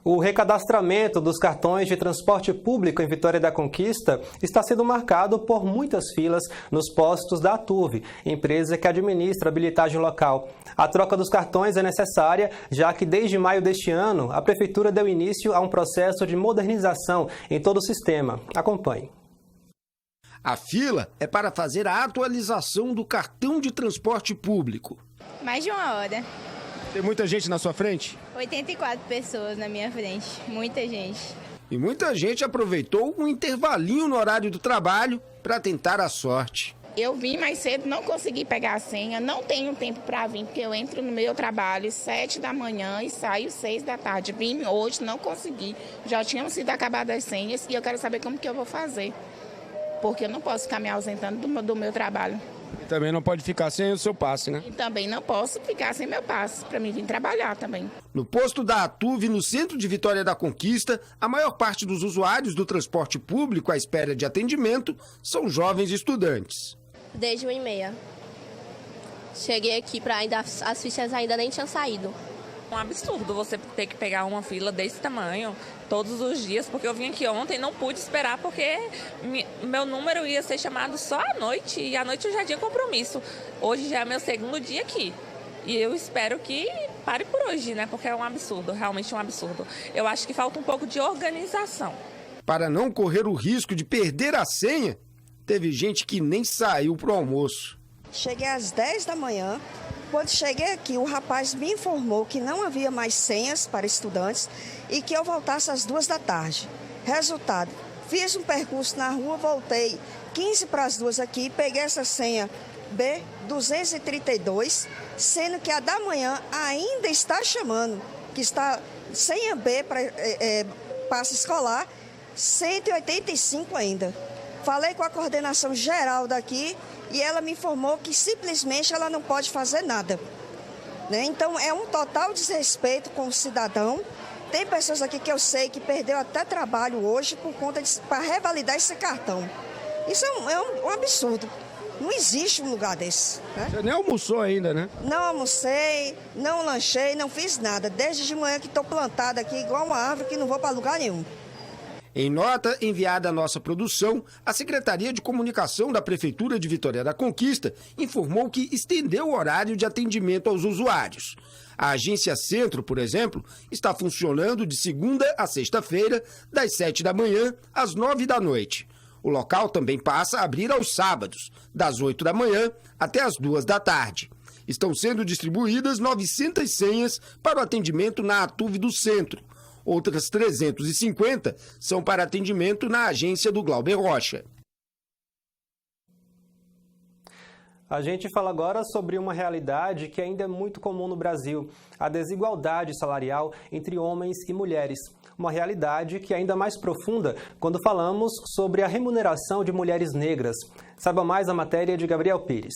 O recadastramento dos cartões de transporte público em Vitória da Conquista está sendo marcado por muitas filas nos postos da Atuv, empresa que administra a bilhetagem local. A troca dos cartões é necessária, já que desde maio deste ano, a Prefeitura deu início a um processo de modernização em todo o sistema. Acompanhe. A fila é para fazer a atualização do cartão de transporte público. Mais de uma hora. Tem muita gente na sua frente? 84 pessoas na minha frente, muita gente. E muita gente aproveitou um intervalinho no horário do trabalho para tentar a sorte. Eu vim mais cedo, não consegui pegar a senha, não tenho tempo para vir, porque eu entro no meu trabalho 7 da manhã e saio 6 da tarde. Vim hoje, não consegui, já tinham sido acabadas as senhas e eu quero saber como que eu vou fazer, porque eu não posso ficar me ausentando do meu trabalho. E também não pode ficar sem o seu passe, né? E também não posso ficar sem meu passe, para mim vir trabalhar também. No posto da Atuv, no centro de Vitória da Conquista, a maior parte dos usuários do transporte público à espera de atendimento são jovens estudantes. Desde 1h30. Cheguei aqui as fichas ainda nem tinham saído. Um absurdo você ter que pegar uma fila desse tamanho todos os dias, porque eu vim aqui ontem e não pude esperar, porque meu número ia ser chamado só à noite, e à noite eu já tinha compromisso. Hoje já é meu segundo dia aqui, e eu espero que pare por hoje, né, porque é um absurdo, realmente um absurdo. Eu acho que falta um pouco de organização. Para não correr o risco de perder a senha, teve gente que nem saiu para o almoço. Cheguei às 10 da manhã. Quando cheguei aqui, o rapaz me informou que não havia mais senhas para estudantes e que eu voltasse às 2 da tarde. Resultado, fiz um percurso na rua, voltei 15 para as 2 aqui, peguei essa senha B232, sendo que a da manhã ainda está chamando, que está senha B para passe escolar, 185 ainda. Falei com a coordenação geral daqui e ela me informou que simplesmente ela não pode fazer nada. Então é um total desrespeito com o cidadão. Tem pessoas aqui que eu sei que perdeu até trabalho hoje por conta para revalidar esse cartão. Isso é um absurdo. Não existe um lugar desse. Né? Você nem almoçou ainda, né? Não almocei, não lanchei, não fiz nada. Desde de manhã que estou plantada aqui igual uma árvore que não vou para lugar nenhum. Em nota enviada à nossa produção, a Secretaria de Comunicação da Prefeitura de Vitória da Conquista informou que estendeu o horário de atendimento aos usuários. A Agência Centro, por exemplo, está funcionando de segunda a sexta-feira, das 7 da manhã às 9 da noite. O local também passa a abrir aos sábados, das 8 da manhã até as 2 da tarde. Estão sendo distribuídas 900 senhas para o atendimento na Atuv do Centro. Outras 350 são para atendimento na agência do Glauber Rocha. A gente fala agora sobre uma realidade que ainda é muito comum no Brasil, a desigualdade salarial entre homens e mulheres. Uma realidade que é ainda mais profunda quando falamos sobre a remuneração de mulheres negras. Saiba mais a matéria de Gabriel Pires.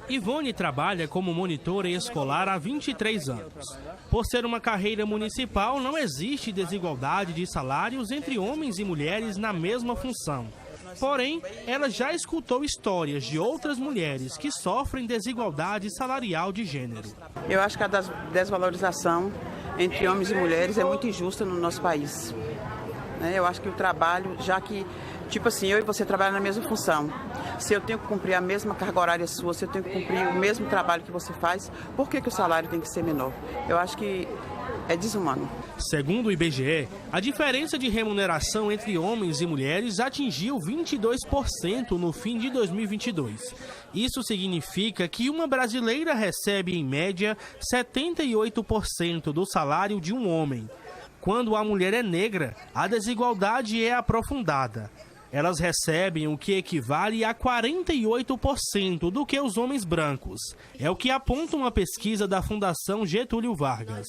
Ivone trabalha como monitora escolar há 23 anos. Por ser uma carreira municipal, não existe desigualdade de salários entre homens e mulheres na mesma função. Porém, ela já escutou histórias de outras mulheres que sofrem desigualdade salarial de gênero. Eu acho que a desvalorização entre homens e mulheres é muito injusta no nosso país. Eu acho que o trabalho, já que, tipo assim, eu e você trabalham na mesma função. Se eu tenho que cumprir a mesma carga horária sua, se eu tenho que cumprir o mesmo trabalho que você faz, por que o salário tem que ser menor? Eu acho que é desumano. Segundo o IBGE, a diferença de remuneração entre homens e mulheres atingiu 22% no fim de 2022. Isso significa que uma brasileira recebe, em média, 78% do salário de um homem. Quando a mulher é negra, a desigualdade é aprofundada. Elas recebem o que equivale a 48% do que os homens brancos. É o que aponta uma pesquisa da Fundação Getúlio Vargas.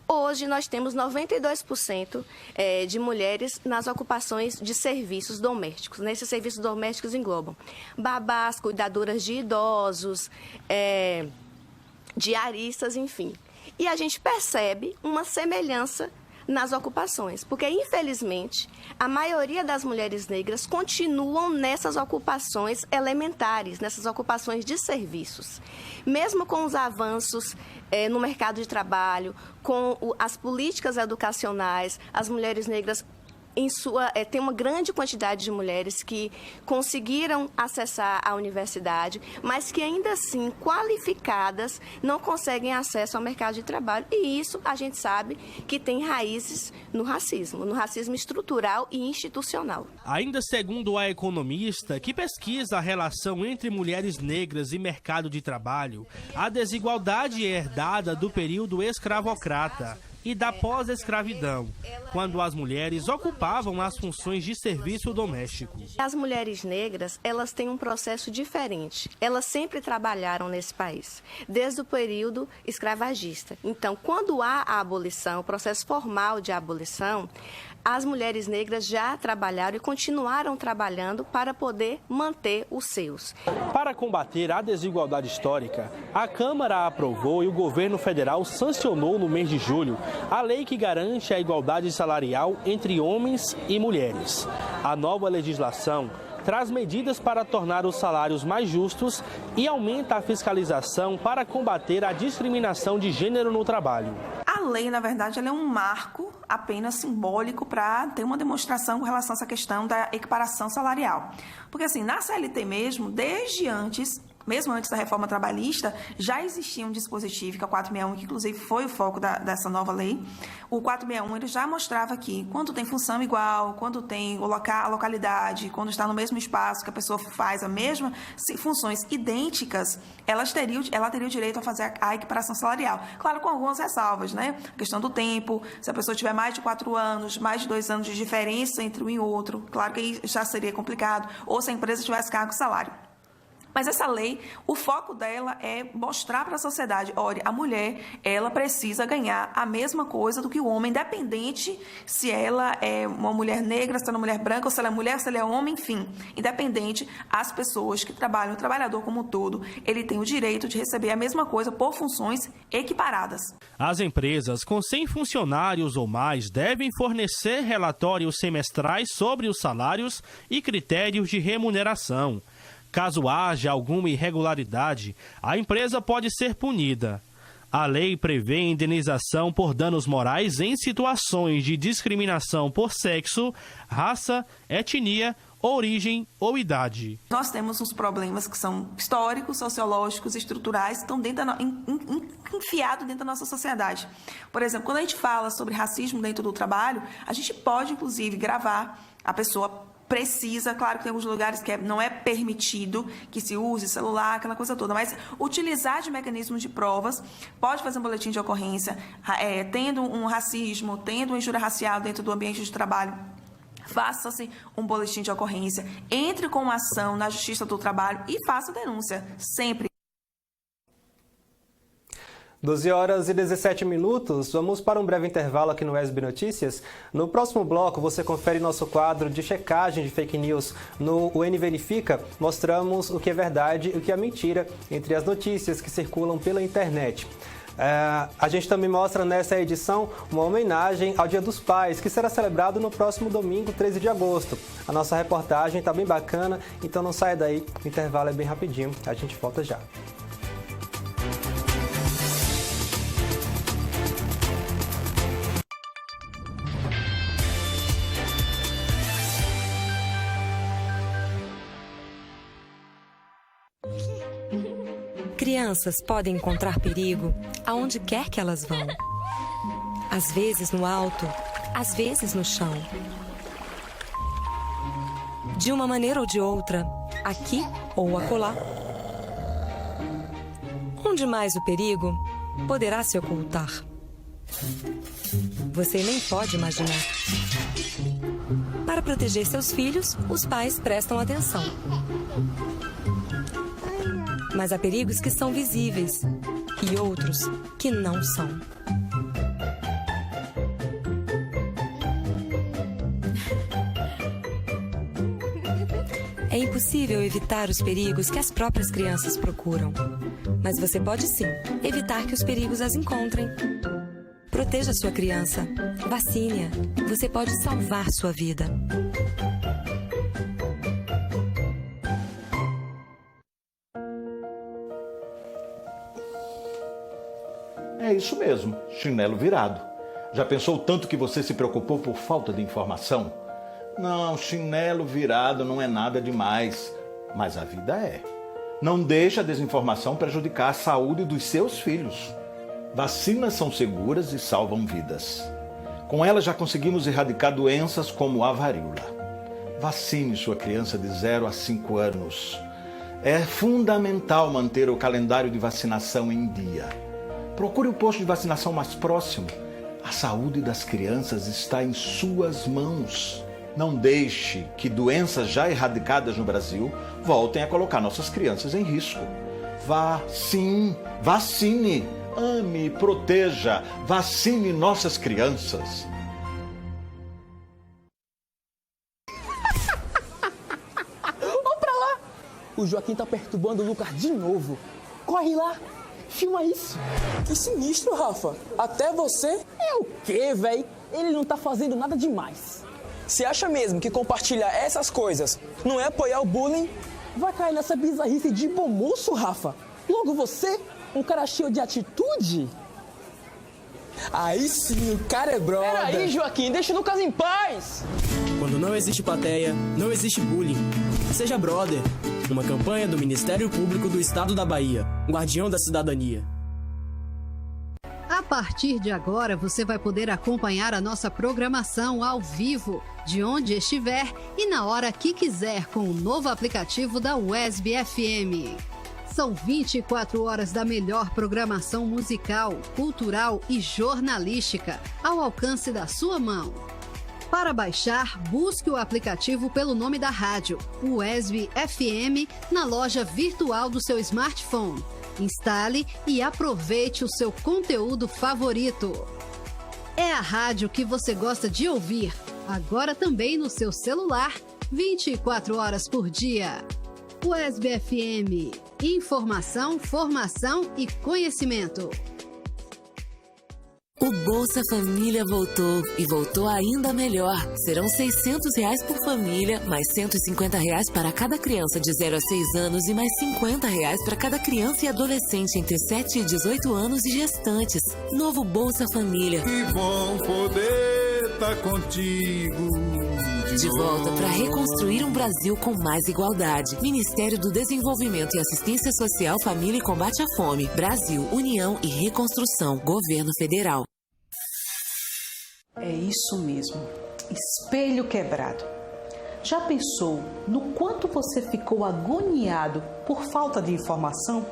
Hoje nós temos 92% de mulheres nas ocupações de serviços domésticos. Esses serviços domésticos englobam babás, cuidadoras de idosos, diaristas, enfim. E a gente percebe uma semelhança nas ocupações, porque, infelizmente, a maioria das mulheres negras continuam nessas ocupações elementares, nessas ocupações de serviços. Mesmo com os avanços no mercado de trabalho, com as políticas educacionais, as mulheres negras tem uma grande quantidade de mulheres que conseguiram acessar a universidade, mas que ainda assim, qualificadas, não conseguem acesso ao mercado de trabalho. E isso a gente sabe que tem raízes no racismo estrutural e institucional. Ainda segundo a economista, que pesquisa a relação entre mulheres negras e mercado de trabalho, a desigualdade é herdada do período escravocrata e da pós-escravidão, quando as mulheres ocupavam as funções de serviço doméstico. As mulheres negras, elas têm um processo diferente. Elas sempre trabalharam nesse país, desde o período escravagista. Então, quando há a abolição, o processo formal de abolição, as mulheres negras já trabalharam e continuaram trabalhando para poder manter os seus. Para combater a desigualdade histórica, a Câmara aprovou e o governo federal sancionou no mês de julho a lei que garante a igualdade salarial entre homens e mulheres. A nova legislação traz medidas para tornar os salários mais justos e aumenta a fiscalização para combater a discriminação de gênero no trabalho. A lei, na verdade, ela é um marco apenas simbólico para ter uma demonstração com relação a essa questão da equiparação salarial. Porque, assim, na CLT mesmo, mesmo antes da reforma trabalhista, já existia um dispositivo, que é o 461, que inclusive foi o foco dessa nova lei. O 461 ele já mostrava que quando tem função igual, quando tem a localidade, quando está no mesmo espaço, que a pessoa faz as mesmas funções idênticas, ela teria o direito a fazer a equiparação salarial. Claro, com algumas ressalvas, né? A questão do tempo, se a pessoa tiver mais de 4 anos, mais de 2 anos de diferença entre um e outro, claro que aí já seria complicado, ou se a empresa tivesse cargo e salário. Mas essa lei, o foco dela é mostrar para a sociedade, olha, a mulher, ela precisa ganhar a mesma coisa do que o homem, independente se ela é uma mulher negra, se ela é uma mulher branca, ou se ela é mulher, se ela é homem, enfim. Independente, as pessoas que trabalham, o trabalhador como um todo, ele tem o direito de receber a mesma coisa por funções equiparadas. As empresas com 100 funcionários ou mais devem fornecer relatórios semestrais sobre os salários e critérios de remuneração. Caso haja alguma irregularidade, a empresa pode ser punida. A lei prevê indenização por danos morais em situações de discriminação por sexo, raça, etnia, origem ou idade. Nós temos uns problemas que são históricos, sociológicos, estruturais, que estão enfiados dentro da nossa sociedade. Por exemplo, quando a gente fala sobre racismo dentro do trabalho, a gente pode, inclusive, gravar a pessoa precisa, claro que tem alguns lugares que não é permitido que se use celular, aquela coisa toda, mas utilizar de mecanismos de provas, pode fazer um boletim de ocorrência, tendo um racismo, tendo uma injúria racial dentro do ambiente de trabalho, faça-se um boletim de ocorrência, entre com uma ação na Justiça do Trabalho e faça denúncia, sempre. 12h17, vamos para um breve intervalo aqui no SB Notícias. No próximo bloco, você confere nosso quadro de checagem de fake news no UN Verifica. Mostramos o que é verdade e o que é mentira entre as notícias que circulam pela internet. A gente também mostra nessa edição uma homenagem ao Dia dos Pais, que será celebrado no próximo domingo, 13 de agosto. A nossa reportagem está bem bacana, então não saia daí, o intervalo é bem rapidinho, a gente volta já. Crianças podem encontrar perigo aonde quer que elas vão. Às vezes no alto, às vezes no chão. De uma maneira ou de outra, aqui ou acolá. Onde mais o perigo poderá se ocultar? Você nem pode imaginar. Para proteger seus filhos, os pais prestam atenção. Mas há perigos que são visíveis e outros que não são. É impossível evitar os perigos que as próprias crianças procuram. Mas você pode sim evitar que os perigos as encontrem. Proteja sua criança. Vacine-a. Você pode salvar sua vida. É isso mesmo, chinelo virado. Já pensou o tanto que você se preocupou por falta de informação? Não, chinelo virado não é nada demais, mas a vida é. Não deixe a desinformação prejudicar a saúde dos seus filhos. Vacinas são seguras e salvam vidas. Com elas já conseguimos erradicar doenças como a varíola. Vacine sua criança de 0 a 5 anos. É fundamental manter o calendário de vacinação em dia. Procure o posto de vacinação mais próximo. A saúde das crianças está em suas mãos. Não deixe que doenças já erradicadas no Brasil voltem a colocar nossas crianças em risco. Vacine, ame, proteja, vacine nossas crianças. Vamos pra lá! O Joaquim tá perturbando o Lucas de novo. Corre lá! Filma isso! Que sinistro, Rafa! Até você? É o quê, véi? Ele não tá fazendo nada demais. Você acha mesmo que compartilhar essas coisas não é apoiar o bullying? Vai cair nessa bizarrice de bom moço, Rafa? Logo você, um cara cheio de atitude? Aí sim, o cara é brother. Peraí, Joaquim, deixa o Lucas em paz! Quando não existe plateia, não existe bullying. Seja brother. Uma campanha do Ministério Público do Estado da Bahia, Guardião da Cidadania. A partir de agora, você vai poder acompanhar a nossa programação ao vivo, de onde estiver e na hora que quiser, com o novo aplicativo da UESB FM. São 24 horas da melhor programação musical, cultural e jornalística, ao alcance da sua mão. Para baixar, busque o aplicativo pelo nome da rádio, UESB FM, na loja virtual do seu smartphone. Instale e aproveite o seu conteúdo favorito. É a rádio que você gosta de ouvir, agora também no seu celular, 24 horas por dia. UESB FM. Informação, formação e conhecimento. O Bolsa Família voltou e voltou ainda melhor. Serão R$600 por família, mais R$150 para cada criança de 0 a 6 anos e mais R$50 para cada criança e adolescente entre 7 e 18 anos e gestantes. Novo Bolsa Família. Que bom poder estar contigo. De volta para reconstruir um Brasil com mais igualdade. Ministério do Desenvolvimento e Assistência Social, Família e Combate à Fome. Brasil, União e Reconstrução. Governo Federal. É isso mesmo. Espelho quebrado. Já pensou no quanto você ficou agoniado por falta de informação?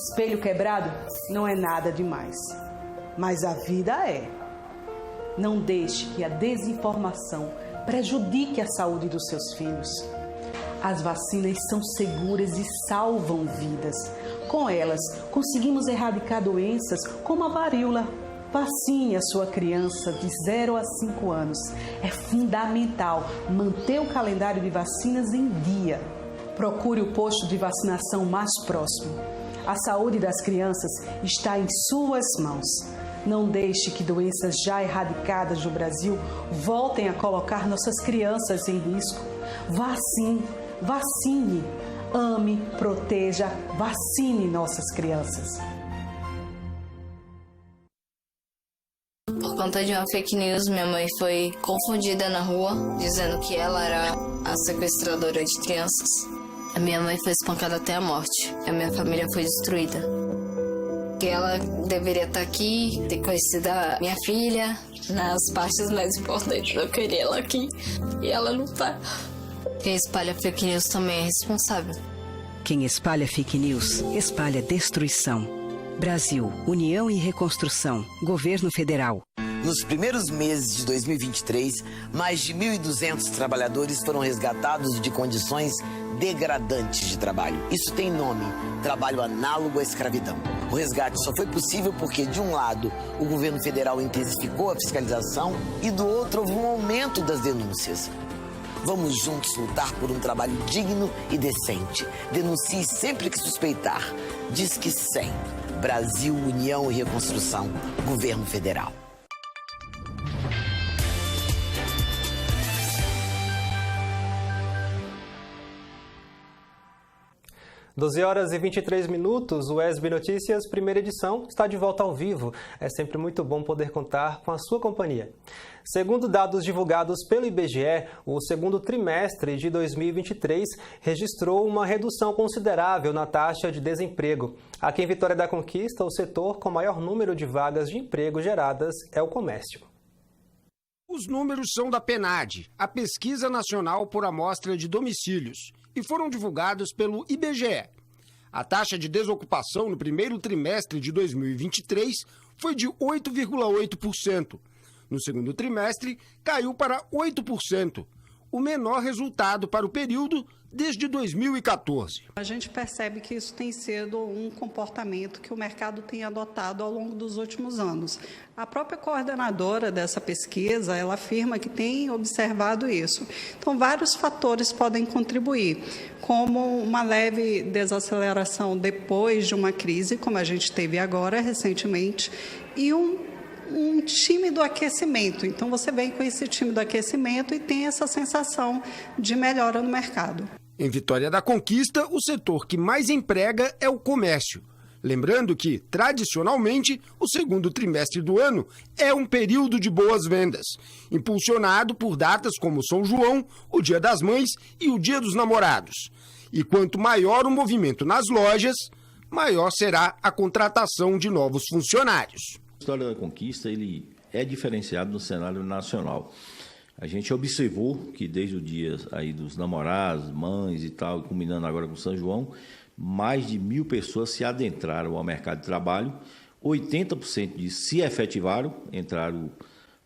Espelho quebrado não é nada demais. Mas a vida é. Não deixe que a desinformação prejudique a saúde dos seus filhos. As vacinas são seguras e salvam vidas. Com elas, conseguimos erradicar doenças como a varíola. Vacine a sua criança de 0 a 5 anos. É fundamental manter o calendário de vacinas em dia. Procure o posto de vacinação mais próximo. A saúde das crianças está em suas mãos. Não deixe que doenças já erradicadas no Brasil voltem a colocar nossas crianças em risco. Vacine, ame, proteja, vacine nossas crianças. Por conta de uma fake news, minha mãe foi confundida na rua, dizendo que ela era a sequestradora de crianças. A minha mãe foi espancada até a morte. A minha família foi destruída. Que ela deveria estar aqui, ter conhecido a minha filha nas partes mais importantes. Eu queria ela aqui e ela não tá. Quem espalha fake news também é responsável. Quem espalha fake news, espalha destruição. Brasil, União e Reconstrução, Governo Federal. Nos primeiros meses de 2023, mais de 1.200 trabalhadores foram resgatados de condições degradantes de trabalho. Isso tem nome: trabalho análogo à escravidão. O resgate só foi possível porque, de um lado, o governo federal intensificou a fiscalização e, do outro, houve um aumento das denúncias. Vamos juntos lutar por um trabalho digno e decente. Denuncie sempre que suspeitar. Disque 100. Brasil, União e Reconstrução. Governo Federal. 12h23, o ESB Notícias, primeira edição, está de volta ao vivo. É sempre muito bom poder contar com a sua companhia. Segundo dados divulgados pelo IBGE, o segundo trimestre de 2023 registrou uma redução considerável na taxa de desemprego. Aqui em Vitória da Conquista, o setor com maior número de vagas de emprego geradas é o comércio. Os números são da PNAD, a Pesquisa Nacional por Amostra de Domicílios, e foram divulgados pelo IBGE. A taxa de desocupação no primeiro trimestre de 2023 foi de 8,8%. No segundo trimestre, caiu para 8%, o menor resultado para o período desde 2014. A gente percebe que isso tem sido um comportamento que o mercado tem adotado ao longo dos últimos anos. A própria coordenadora dessa pesquisa, ela afirma que tem observado isso. Então, vários fatores podem contribuir, como uma leve desaceleração depois de uma crise, como a gente teve agora recentemente, e um tímido aquecimento. Então, você vem com esse tímido aquecimento e tem essa sensação de melhora no mercado. Em Vitória da Conquista, o setor que mais emprega é o comércio. Lembrando que, tradicionalmente, o segundo trimestre do ano é um período de boas vendas, impulsionado por datas como São João, o Dia das Mães e o Dia dos Namorados. E quanto maior o movimento nas lojas, maior será a contratação de novos funcionários. A Vitória da Conquista ele é diferenciado no cenário nacional. A gente observou que desde o dia aí dos namorados, mães e tal, culminando agora com São João, mais de 1.000 pessoas se adentraram ao mercado de trabalho, 80% disso se efetivaram, entraram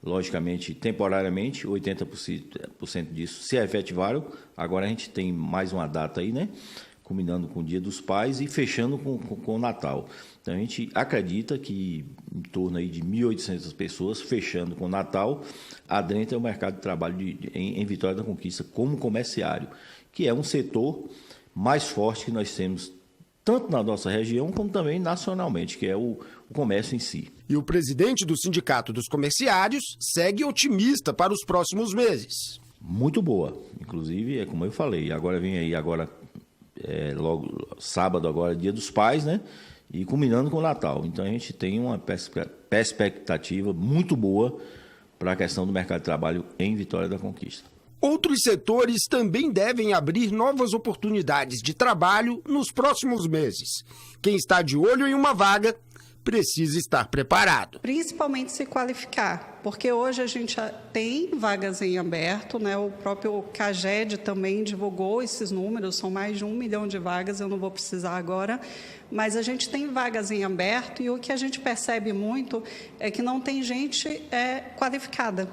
logicamente temporariamente, 80% disso se efetivaram. Agora a gente tem mais uma data aí, né? Culminando com o Dia dos Pais e fechando com o Natal. Então, a gente acredita que em torno aí de 1.800 pessoas, fechando com o Natal, adentra o mercado de trabalho em Vitória da Conquista como comerciário, que é um setor mais forte que nós temos, tanto na nossa região, como também nacionalmente, que é o comércio em si. E o presidente do Sindicato dos Comerciários segue otimista para os próximos meses. Muito boa. Inclusive, é como eu falei, agora vem aí, logo sábado agora, Dia dos Pais, né? E culminando com o Natal. Então a gente tem uma perspectiva muito boa para a questão do mercado de trabalho em Vitória da Conquista. Outros setores também devem abrir novas oportunidades de trabalho nos próximos meses. Quem está de olho em uma vaga precisa estar preparado. Principalmente se qualificar, porque hoje a gente já tem vagas em aberto, né? O próprio CAGED também divulgou esses números, são mais de 1 milhão de vagas, eu não vou precisar agora, mas a gente tem vagas em aberto e o que a gente percebe muito é que não tem gente qualificada.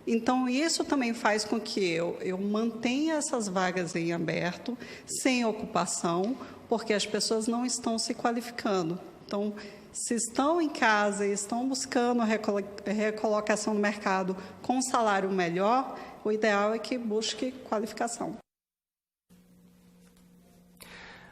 Então, isso também faz com que eu mantenha essas vagas em aberto, sem ocupação, porque as pessoas não estão se qualificando. Então, se estão em casa e estão buscando recolocação no mercado com um salário melhor, o ideal é que busque qualificação.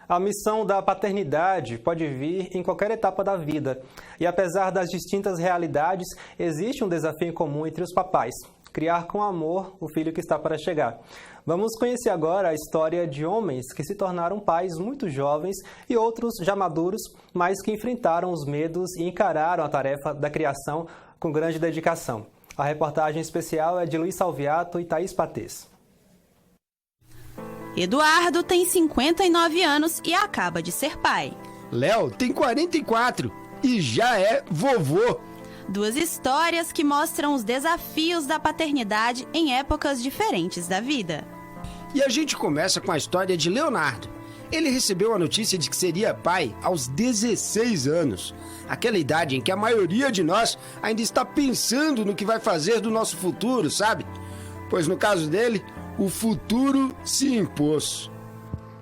A missão da paternidade pode vir em qualquer etapa da vida. E apesar das distintas realidades, existe um desafio em comum entre os papais: criar com amor o filho que está para chegar. Vamos conhecer agora a história de homens que se tornaram pais muito jovens e outros já maduros, mas que enfrentaram os medos e encararam a tarefa da criação com grande dedicação. A reportagem especial é de Luiz Salviato e Thaís Patês. Eduardo tem 59 anos e acaba de ser pai. Léo tem 44 e já é vovô. Duas histórias que mostram os desafios da paternidade em épocas diferentes da vida. E a gente começa com a história de Leonardo. Ele recebeu a notícia de que seria pai aos 16 anos. Aquela idade em que a maioria de nós ainda está pensando no que vai fazer do nosso futuro, sabe? Pois no caso dele, o futuro se impôs.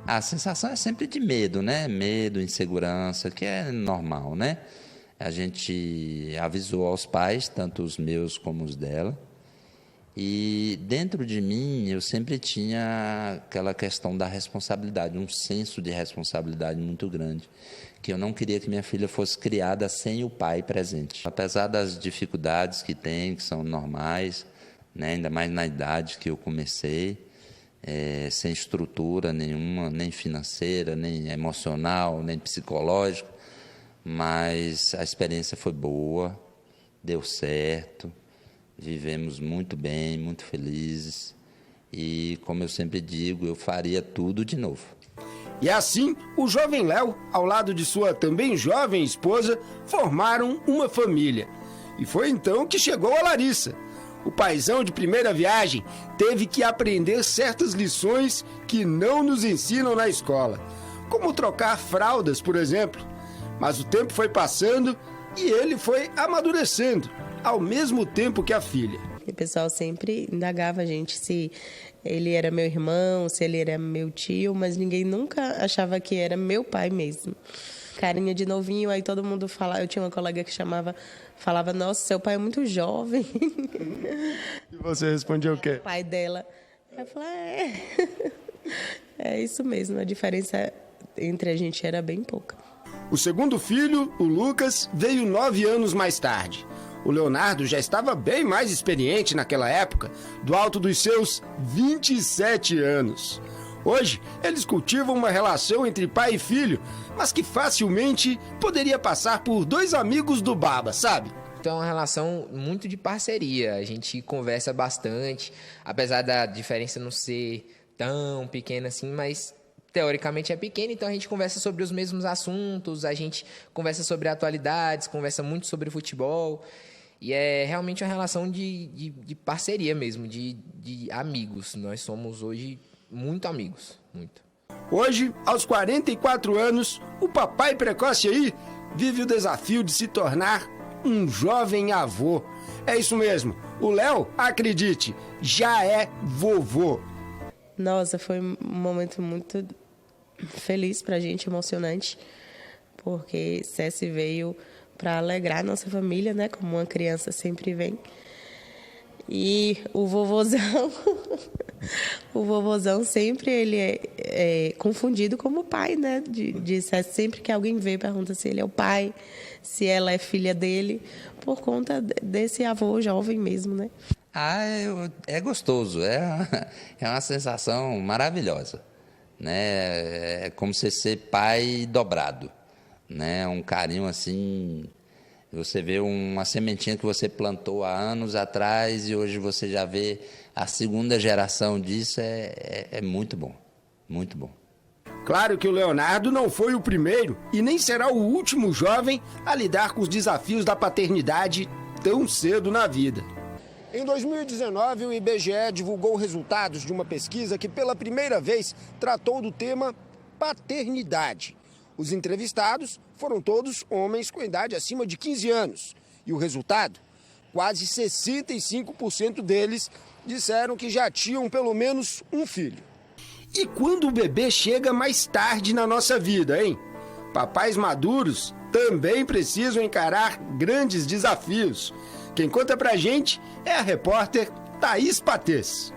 A sensação é sempre de medo, né? Medo, insegurança, que é normal, né? A gente avisou aos pais, tanto os meus como os dela. E dentro de mim, eu sempre tinha aquela questão da responsabilidade, um senso de responsabilidade muito grande, que eu não queria que minha filha fosse criada sem o pai presente. Apesar das dificuldades que tem, que são normais, né, ainda mais na idade que eu comecei, sem estrutura nenhuma, nem financeira, nem emocional, nem psicológica, mas a experiência foi boa, deu certo, vivemos muito bem, muito felizes e, como eu sempre digo, eu faria tudo de novo. E assim, o jovem Léo, ao lado de sua também jovem esposa, formaram uma família. E foi então que chegou a Larissa. O paizão de primeira viagem teve que aprender certas lições que não nos ensinam na escola, como trocar fraldas, por exemplo. Mas o tempo foi passando e ele foi amadurecendo, ao mesmo tempo que a filha. O pessoal sempre indagava a gente se ele era meu irmão, se ele era meu tio, mas ninguém nunca achava que era meu pai mesmo. Carinha de novinho, aí todo mundo falava, eu tinha uma colega que falava, nossa, seu pai é muito jovem. E você respondia o quê? O pai dela. Eu falei, é isso mesmo, a diferença entre a gente era bem pouca. O segundo filho, o Lucas, veio 9 anos mais tarde. O Leonardo já estava bem mais experiente naquela época, do alto dos seus 27 anos. Hoje, eles cultivam uma relação entre pai e filho, mas que facilmente poderia passar por 2 amigos do baba, sabe? Então é uma relação muito de parceria, a gente conversa bastante, apesar da diferença não ser tão pequena assim, mas teoricamente é pequena, então a gente conversa sobre os mesmos assuntos, a gente conversa sobre atualidades, conversa muito sobre futebol, e é realmente uma relação de parceria mesmo, de amigos. Nós somos hoje muito amigos, muito. Hoje, aos 44 anos, o papai precoce aí vive o desafio de se tornar um jovem avô. É isso mesmo, o Léo, acredite, já é vovô. Nossa, foi um momento muito feliz pra gente, emocionante, porque Ceci veio para alegrar nossa família, né? Como uma criança sempre vem. E o vovozão, o vovozão sempre ele é confundido como pai, né? De Ceci, sempre que alguém vê, pergunta se ele é o pai, se ela é filha dele, por conta desse avô jovem mesmo, né? É gostoso, é uma sensação maravilhosa, né? É como você ser pai dobrado, né? Um carinho assim, você vê uma sementinha que você plantou há anos atrás e hoje você já vê a segunda geração disso, é muito bom, muito bom. Claro que o Leonardo não foi o primeiro e nem será o último jovem a lidar com os desafios da paternidade tão cedo na vida. Em 2019, o IBGE divulgou resultados de uma pesquisa que pela primeira vez tratou do tema paternidade. Os entrevistados foram todos homens com idade acima de 15 anos. E o resultado? Quase 65% deles disseram que já tinham pelo menos um filho. E quando o bebê chega mais tarde na nossa vida, hein? Papais maduros também precisam encarar grandes desafios. Quem conta pra gente é a repórter Thaís Patês.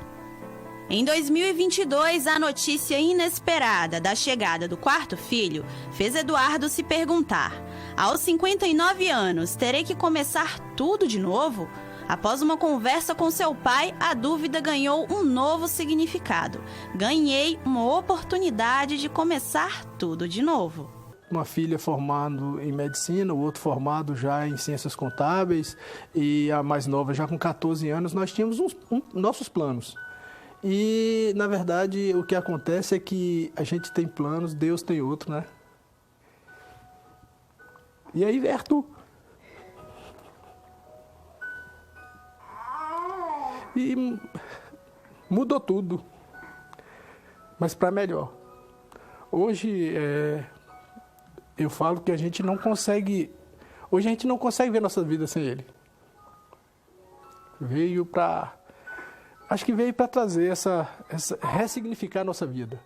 Em 2022, a notícia inesperada da chegada do quarto filho fez Eduardo se perguntar: aos 59 anos, terei que começar tudo de novo? Após uma conversa com seu pai, a dúvida ganhou um novo significado. Ganhei uma oportunidade de começar tudo de novo. Uma filha formando em medicina, o outro formado já em ciências contábeis e a mais nova já com 14 anos. Nós tínhamos nossos planos. E, na verdade, o que acontece é que a gente tem planos, Deus tem outro, né? E aí, Arthur? E mudou tudo, mas para melhor. Hoje, eu falo que a gente não consegue... Hoje a gente não consegue ver nossa vida sem ele. Acho que veio para trazer ressignificar a nossa vida,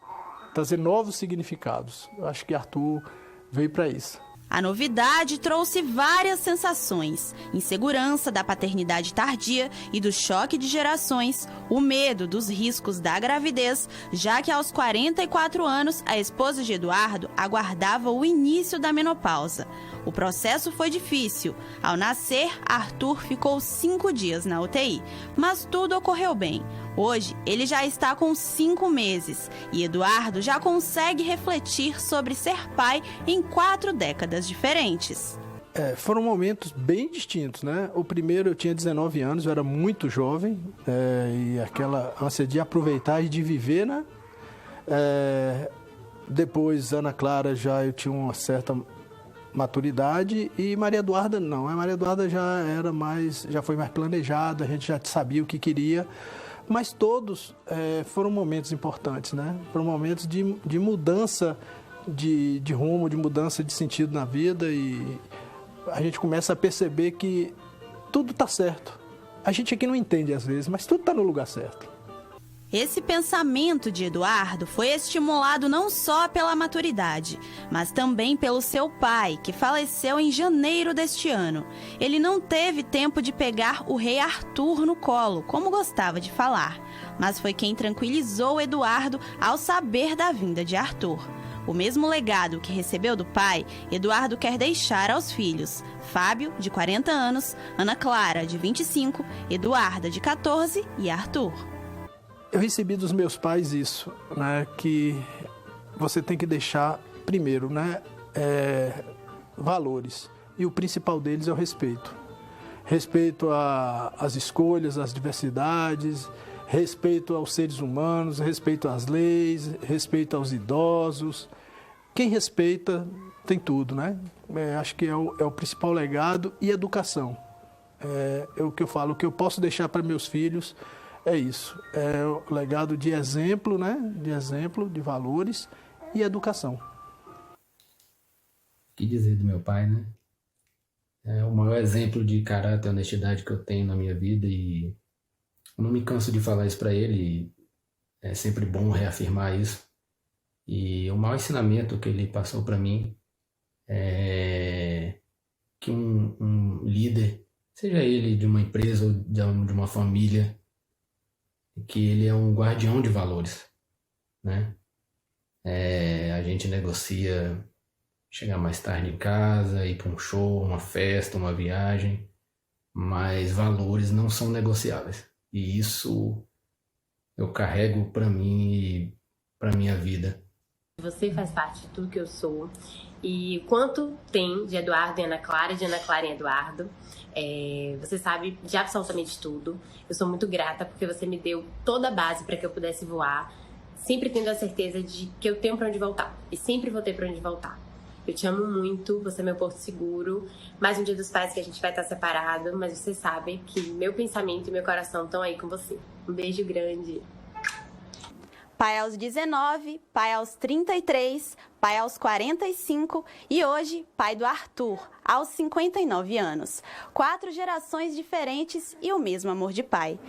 trazer novos significados. Eu acho que Arthur veio para isso. A novidade trouxe várias sensações: insegurança da paternidade tardia e do choque de gerações, o medo dos riscos da gravidez, já que aos 44 anos a esposa de Eduardo aguardava o início da menopausa. O processo foi difícil. Ao nascer, Arthur ficou 5 dias na UTI, mas tudo ocorreu bem. Hoje, ele já está com 5 meses e Eduardo já consegue refletir sobre ser pai em 4 décadas diferentes. Foram momentos bem distintos, né? O primeiro, eu tinha 19 anos, eu era muito jovem, e aquela ânsia de aproveitar e de viver, né? Depois, Ana Clara, eu tinha uma certa maturidade, e Maria Eduarda não. A Maria Eduarda já foi mais planejada, a gente já sabia o que queria, mas todos foram momentos importantes, né? Foram momentos de mudança de rumo, de mudança de sentido na vida, e a gente começa a perceber que tudo está certo. A gente aqui não entende às vezes, mas tudo está no lugar certo. Esse pensamento de Eduardo foi estimulado não só pela maturidade, mas também pelo seu pai, que faleceu em janeiro deste ano. Ele não teve tempo de pegar o rei Arthur no colo, como gostava de falar, mas foi quem tranquilizou Eduardo ao saber da vinda de Arthur. O mesmo legado que recebeu do pai, Eduardo quer deixar aos filhos: Fábio, de 40 anos, Ana Clara, de 25, Eduarda, de 14 e Arthur. Eu recebi dos meus pais isso, né, que você tem que deixar, primeiro, né, valores. E o principal deles é o respeito. Respeito às escolhas, às diversidades, respeito aos seres humanos, respeito às leis, respeito aos idosos. Quem respeita tem tudo, né? Acho que é o principal legado, e educação. É o que eu falo, o que eu posso deixar para meus filhos é isso. É o legado de exemplo, né? De exemplo, de valores e educação. O que dizer do meu pai, né? É o maior exemplo de caráter e honestidade que eu tenho na minha vida, e eu não me canso de falar isso para ele. É sempre bom reafirmar isso. E o maior ensinamento que ele passou para mim é que um líder, seja ele de uma empresa ou de uma família, que ele é um guardião de valores, né? A gente negocia chegar mais tarde em casa, ir para um show, uma festa, uma viagem, mas valores não são negociáveis. E isso eu carrego para mim e para minha vida. Você faz parte de tudo que eu sou. E quanto tem de Eduardo e Ana Clara, de Ana Clara e Eduardo, você sabe de absolutamente tudo. Eu sou muito grata porque você me deu toda a base para que eu pudesse voar, sempre tendo a certeza de que eu tenho para onde voltar. E sempre vou ter para onde voltar. Eu te amo muito, você é meu porto seguro. Mais um dia dos pais que a gente vai estar separado, mas você sabe que meu pensamento e meu coração estão aí com você. Um beijo grande. Pai aos 19, pai aos 33, pai aos 45 e hoje pai do Arthur, aos 59 anos. 4 gerações diferentes e o mesmo amor de pai.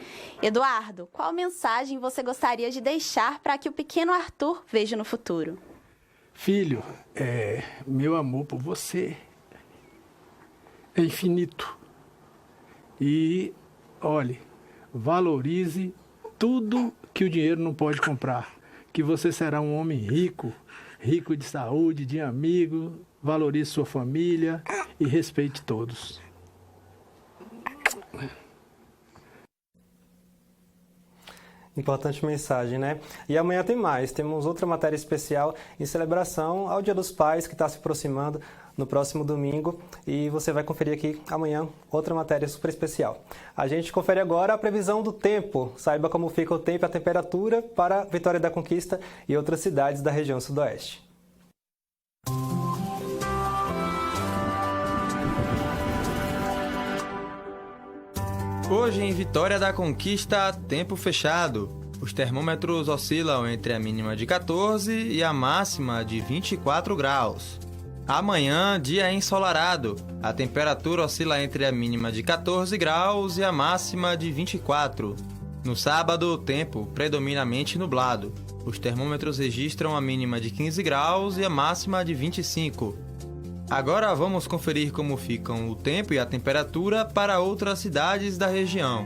Eduardo, qual mensagem você gostaria de deixar para que o pequeno Arthur veja no futuro? Filho, meu amor por você é infinito. E, olhe, valorize tudo que o dinheiro não pode comprar, que você será um homem rico, rico de saúde, de amigo, valorize sua família e respeite todos. Importante mensagem, né? E amanhã tem mais, temos outra matéria especial em celebração ao Dia dos Pais, que está se aproximando no próximo domingo, e você vai conferir aqui amanhã outra matéria super especial. A gente confere agora a previsão do tempo. Saiba como fica o tempo e a temperatura para Vitória da Conquista e outras cidades da região sudoeste. Hoje em Vitória da Conquista, tempo fechado. Os termômetros oscilam entre a mínima de 14 e a máxima de 24 graus. Amanhã, dia ensolarado. A temperatura oscila entre a mínima de 14 graus e a máxima de 24. No sábado, o tempo predominantemente nublado. Os termômetros registram a mínima de 15 graus e a máxima de 25. Agora vamos conferir como ficam o tempo e a temperatura para outras cidades da região.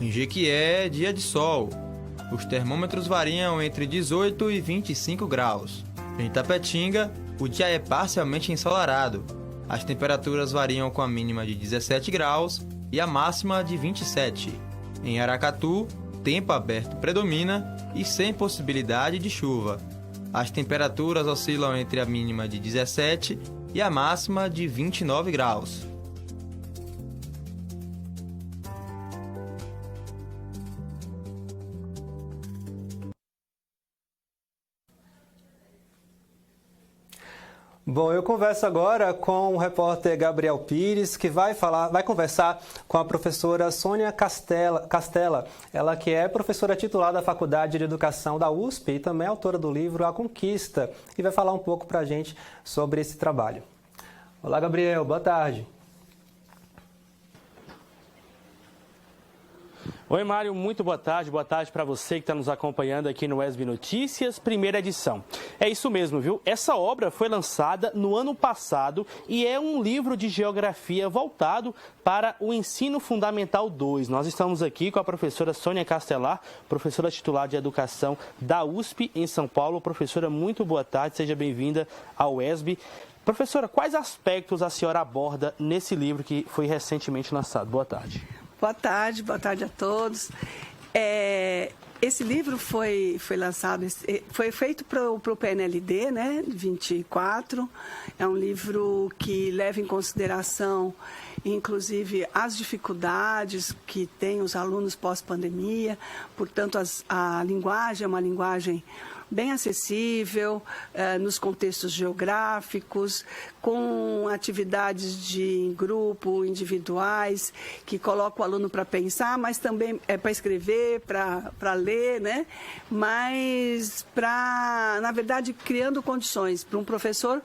Em Jequié, dia de sol. Os termômetros variam entre 18 e 25 graus. Em Tapetinga, o dia é parcialmente ensolarado. As temperaturas variam com a mínima de 17 graus e a máxima de 27. Em Aracatu, tempo aberto predomina e sem possibilidade de chuva. As temperaturas oscilam entre a mínima de 17 e a máxima de 29 graus. Bom, eu converso agora com o repórter Gabriel Pires, que vai conversar com a professora Sônia Castella, ela que é professora titular da Faculdade de Educação da USP e também autora do livro A Conquista, e vai falar um pouco para a gente sobre esse trabalho. Olá, Gabriel, boa tarde. Oi, Mário, muito boa tarde para você que está nos acompanhando aqui no ESB Notícias, primeira edição. É isso mesmo, viu? Essa obra foi lançada no ano passado e é um livro de geografia voltado para o Ensino Fundamental 2. Nós estamos aqui com a professora Sônia Castella, professora titular de Educação da USP em São Paulo. Professora, muito boa tarde, seja bem-vinda ao ESB. Professora, quais aspectos a senhora aborda nesse livro que foi recentemente lançado? Boa tarde. Boa tarde a todos. Esse livro foi lançado, foi feito para o PNLD, né, 24. É um livro que leva em consideração, inclusive, as dificuldades que têm os alunos pós-pandemia. Portanto, a linguagem é uma linguagem bem acessível, nos contextos geográficos, com atividades de grupo, individuais, que colocam o aluno para pensar, mas também para escrever, para ler, né? Mas na verdade, criando condições para um professor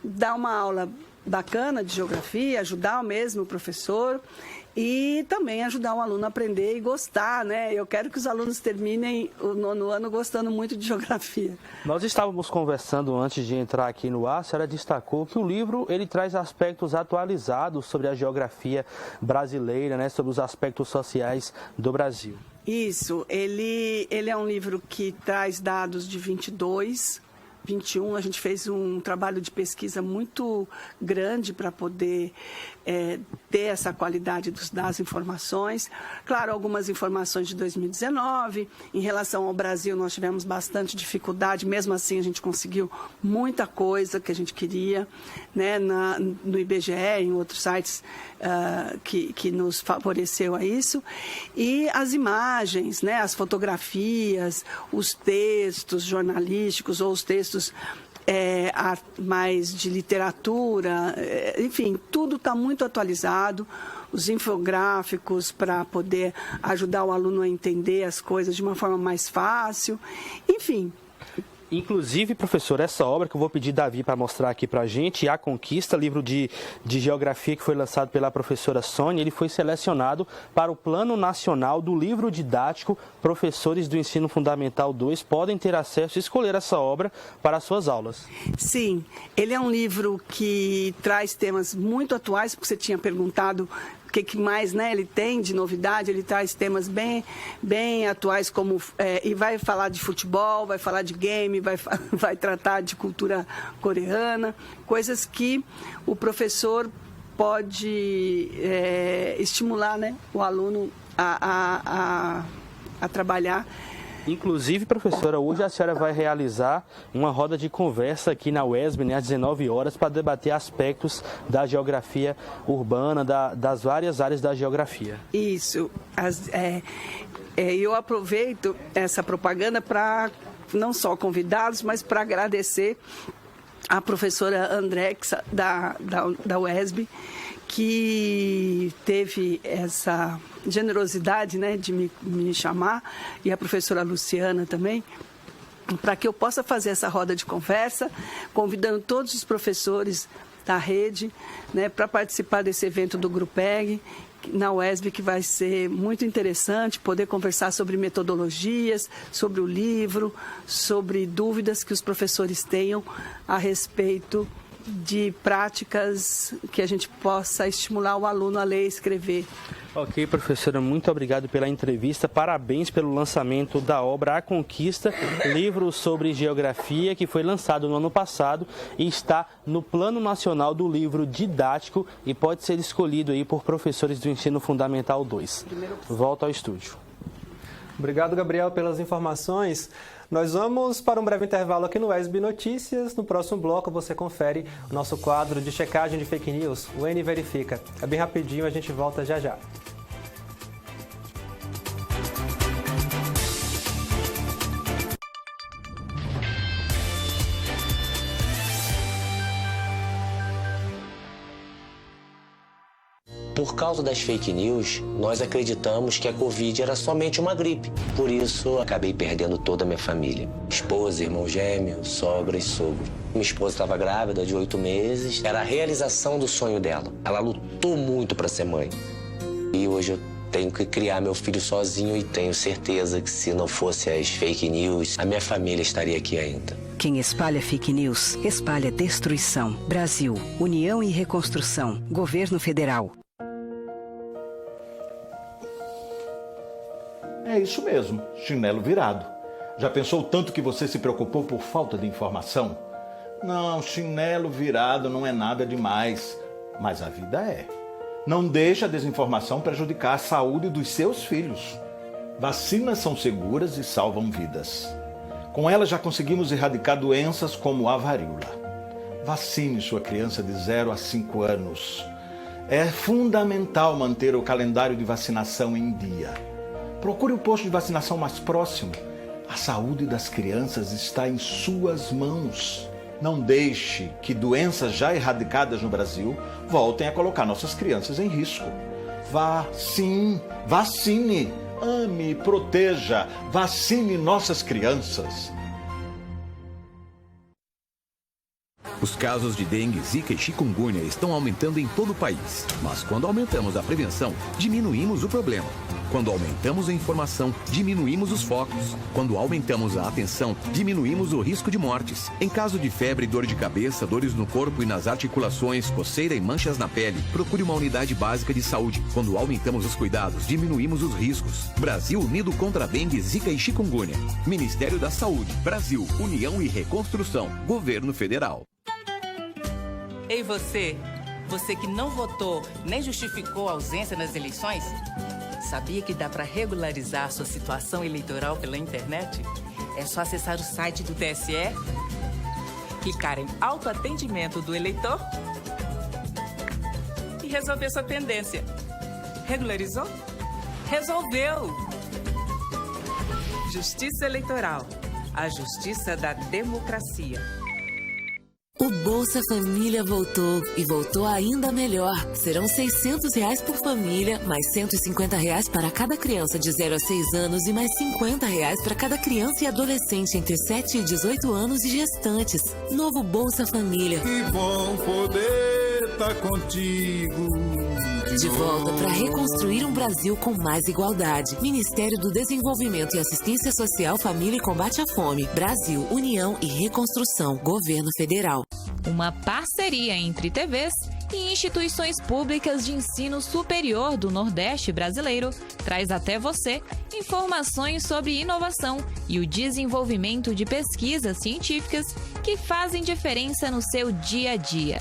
dar uma aula bacana de geografia, ajudar mesmo o professor e também ajudar o aluno a aprender e gostar, né? Eu quero que os alunos terminem o 9º ano gostando muito de geografia. Nós estávamos conversando antes de entrar aqui no ar, a senhora destacou que o livro ele traz aspectos atualizados sobre a geografia brasileira, né? Sobre os aspectos sociais do Brasil. Isso, ele é um livro que traz dados de 22, 21, a gente fez um trabalho de pesquisa muito grande para poder ter essa qualidade dos dados e informações. Claro, algumas informações de 2019. Em relação ao Brasil, nós tivemos bastante dificuldade, mesmo assim a gente conseguiu muita coisa que a gente queria, né, no IBGE, em outros sites que nos favoreceu a isso. E as imagens, né, as fotografias, os textos jornalísticos ou os textos mais de literatura, enfim, tudo está muito atualizado, os infográficos para poder ajudar o aluno a entender as coisas de uma forma mais fácil, enfim. Inclusive, professor, essa obra que eu vou pedir Davi para mostrar aqui para a gente, A Conquista, livro de geografia que foi lançado pela professora Sônia, ele foi selecionado para o Plano Nacional do Livro Didático. Professores do Ensino Fundamental 2 podem ter acesso e escolher essa obra para as suas aulas. Sim, ele é um livro que traz temas muito atuais, porque você tinha perguntado o que mais, né, ele tem de novidade. Ele traz temas bem atuais, como e vai falar de futebol, vai falar de game, vai tratar de cultura coreana, coisas que o professor pode estimular, né, o aluno a trabalhar. Inclusive, professora, hoje a senhora vai realizar uma roda de conversa aqui na UESB, né, às 19 horas, para debater aspectos da geografia urbana, das várias áreas da geografia. Isso. Eu aproveito essa propaganda para não só convidá-los, mas para agradecer a professora Andrexa, da UESB, que teve essa generosidade, né, de me chamar, e a professora Luciana também, para que eu possa fazer essa roda de conversa, convidando todos os professores da rede, né, para participar desse evento do Grupeg na UESB, que vai ser muito interessante poder conversar sobre metodologias, sobre o livro, sobre dúvidas que os professores tenham a respeito de práticas que a gente possa estimular o aluno a ler e escrever. Ok, professora, muito obrigado pela entrevista. Parabéns pelo lançamento da obra A Conquista, livro sobre geografia, que foi lançado no ano passado e está no Plano Nacional do Livro Didático e pode ser escolhido aí por professores do Ensino Fundamental 2. Volto ao estúdio. Obrigado, Gabriel, pelas informações. Nós vamos para um breve intervalo aqui no ESB Notícias. No próximo bloco você confere o nosso quadro de checagem de fake news, o N Verifica. É bem rapidinho, a gente volta já já. Por causa das fake news, nós acreditamos que a Covid era somente uma gripe. Por isso, acabei perdendo toda a minha família. Esposa, irmão gêmeo, sogra e sogro. Minha esposa estava grávida de 8 meses. Era a realização do sonho dela. Ela lutou muito para ser mãe. E hoje eu tenho que criar meu filho sozinho e tenho certeza que se não fosse as fake news, a minha família estaria aqui ainda. Quem espalha fake news, espalha destruição. Brasil, União e Reconstrução, Governo Federal. É isso mesmo, chinelo virado. Já pensou tanto que você se preocupou por falta de informação? Não, chinelo virado não é nada demais, mas a vida é. Não deixe a desinformação prejudicar a saúde dos seus filhos. Vacinas são seguras e salvam vidas. Com elas já conseguimos erradicar doenças como a varíola. Vacine sua criança de 0 a 5 anos. É fundamental manter o calendário de vacinação em dia. Procure o posto de vacinação mais próximo. A saúde das crianças está em suas mãos. Não deixe que doenças já erradicadas no Brasil voltem a colocar nossas crianças em risco. Vá, sim, vacine, ame, proteja, vacine nossas crianças. Os casos de dengue, zika e chikungunya estão aumentando em todo o país. Mas quando aumentamos a prevenção, diminuímos o problema. Quando aumentamos a informação, diminuímos os focos. Quando aumentamos a atenção, diminuímos o risco de mortes. Em caso de febre, dor de cabeça, dores no corpo e nas articulações, coceira e manchas na pele, procure uma unidade básica de saúde. Quando aumentamos os cuidados, diminuímos os riscos. Brasil unido contra a dengue, zika e chikungunya. Ministério da Saúde, Brasil, União e Reconstrução, Governo Federal. Ei você, você que não votou nem justificou a ausência nas eleições? Sabia que dá para regularizar sua situação eleitoral pela internet? É só acessar o site do TSE, clicar em autoatendimento do eleitor e resolver sua pendência. Regularizou? Resolveu! Justiça Eleitoral, a justiça da democracia. O Bolsa Família voltou e voltou ainda melhor. Serão R$600 por família, mais R$150 para cada criança de 0 a 6 anos e mais R$50 para cada criança e adolescente entre 7 e 18 anos e gestantes. Novo Bolsa Família. Que bom poder estar contigo. De volta para reconstruir um Brasil com mais igualdade. Ministério do Desenvolvimento e Assistência Social, Família e Combate à Fome. Brasil, União e Reconstrução. Governo Federal. Uma parceria entre TVs e instituições públicas de ensino superior do Nordeste brasileiro traz até você informações sobre inovação e o desenvolvimento de pesquisas científicas que fazem diferença no seu dia a dia.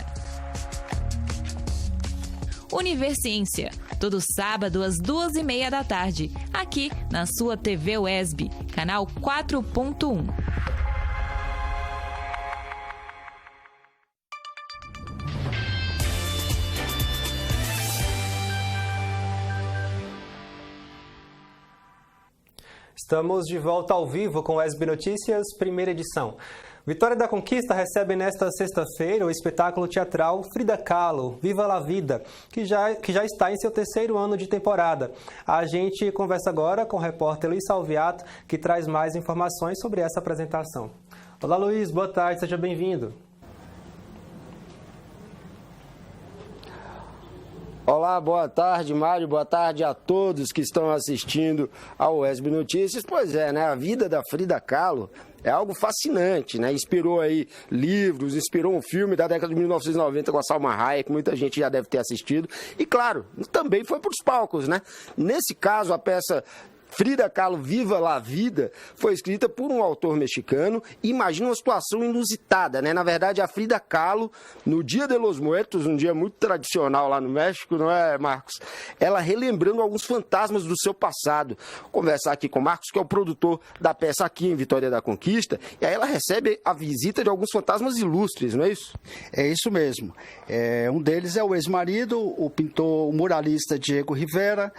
Universiência, todo sábado às 2h30 da tarde, aqui na sua TV UESB, canal 4.1. Estamos de volta ao vivo com o ESB Notícias, primeira edição. Vitória da Conquista recebe nesta sexta-feira o espetáculo teatral Frida Kahlo, Viva la Vida, que já está em seu 3º ano de temporada. A gente conversa agora com o repórter Luiz Salviato, que traz mais informações sobre essa apresentação. Olá, Luiz, boa tarde, seja bem-vindo. Olá, boa tarde, Mário, boa tarde a todos que estão assistindo ao ESB Notícias. Pois é, né? A vida da Frida Kahlo é algo fascinante, né? Inspirou aí livros, inspirou um filme da década de 1990 com a Salma Hayek, que muita gente já deve ter assistido. E, claro, também foi para os palcos, né? Nesse caso, a peça Frida Kahlo, Viva la Vida, foi escrita por um autor mexicano. Imagina uma situação inusitada, né? Na verdade, a Frida Kahlo, no Dia de los Muertos, um dia muito tradicional lá no México, não é, Marcos? Ela relembrando alguns fantasmas do seu passado. Vou conversar aqui com o Marcos, que é o produtor da peça aqui em Vitória da Conquista, e aí ela recebe a visita de alguns fantasmas ilustres, não é isso? É isso mesmo. Um deles é o ex-marido, o pintor, o muralista Diego Rivera,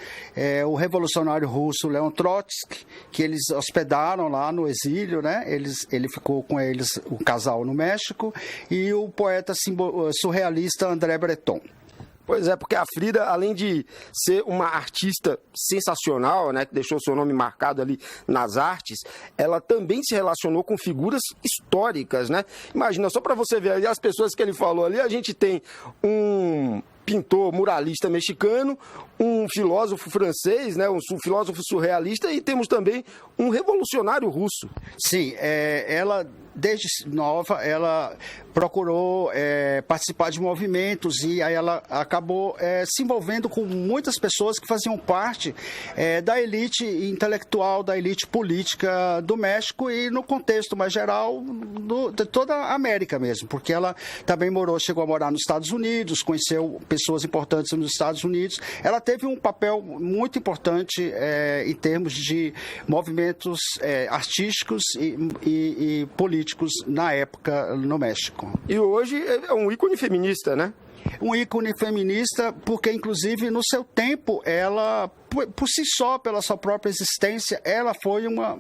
o revolucionário russo Leon Trotsky, que eles hospedaram lá no exílio, né? Ele ficou com eles, o casal no México, e o poeta surrealista André Breton. Pois é, porque a Frida, além de ser uma artista sensacional, né, que deixou seu nome marcado ali nas artes, ela também se relacionou com figuras históricas, né? Imagina, só para você ver ali as pessoas que ele falou ali, a gente tem um pintor muralista mexicano, um filósofo francês, né, um filósofo surrealista, e temos também um revolucionário russo. Sim, ela, desde nova, ela procurou participar de movimentos, e aí ela acabou se envolvendo com muitas pessoas que faziam parte da elite intelectual, da elite política do México e no contexto mais geral de toda a América mesmo, porque ela também chegou a morar nos Estados Unidos, conheceu pessoas importantes nos Estados Unidos. Ela teve um papel muito importante em termos de movimentos artísticos e políticos na época no México. E hoje é um ícone feminista, né? Um ícone feminista, porque inclusive no seu tempo, ela, por si só, pela sua própria existência, ela foi uma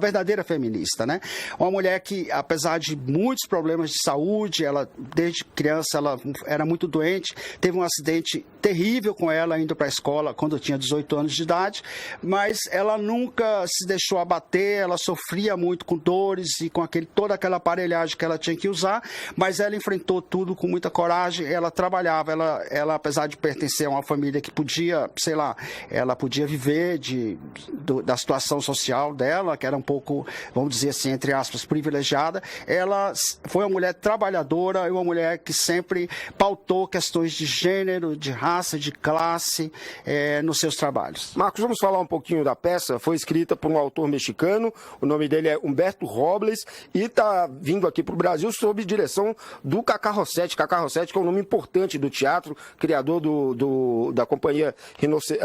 verdadeira feminista, né? Uma mulher que, apesar de muitos problemas de saúde, ela, desde criança, ela era muito doente, teve um acidente terrível com ela indo para a escola quando tinha 18 anos de idade, mas ela nunca se deixou abater, ela sofria muito com dores e com toda aquela aparelhagem que ela tinha que usar, mas ela enfrentou tudo com muita coragem, ela trabalhava, ela apesar de pertencer a uma família que podia, sei lá, ela podia viver da situação social dela, que era um pouco, vamos dizer assim, entre aspas, privilegiada, ela foi uma mulher trabalhadora e uma mulher que sempre pautou questões de gênero, de raça, de classe nos seus trabalhos. Marcos, vamos falar um pouquinho da peça. Foi escrita por um autor mexicano, o nome dele é Humberto Robles, e está vindo aqui para o Brasil sob direção do Cacá Rossetti. Cacá Rossetti, que é um nome importante do teatro, criador da companhia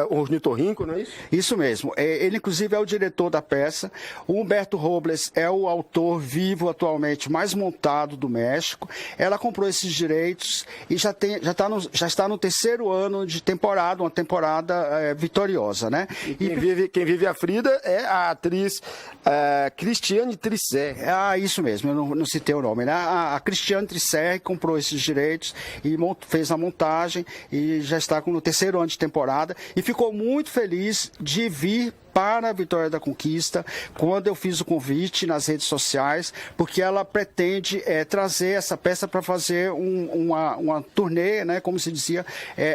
Ornitorrinco, não é isso? Isso mesmo. Ele, inclusive, é o diretor da peça. O Humberto Robles é o autor vivo atualmente mais montado do México. Ela comprou esses direitos e já está no terceiro ano de temporada, uma temporada vitoriosa, né? E quem vive a Frida é a atriz Cristiane Trisser. Isso mesmo, eu não citei o nome, né? A Cristiane Trisser comprou esses direitos e fez a montagem e já está no terceiro ano de temporada e ficou muito feliz de vir para a Vitória da Conquista, quando eu fiz o convite nas redes sociais, porque ela pretende trazer essa peça para fazer uma turnê, né, como se dizia,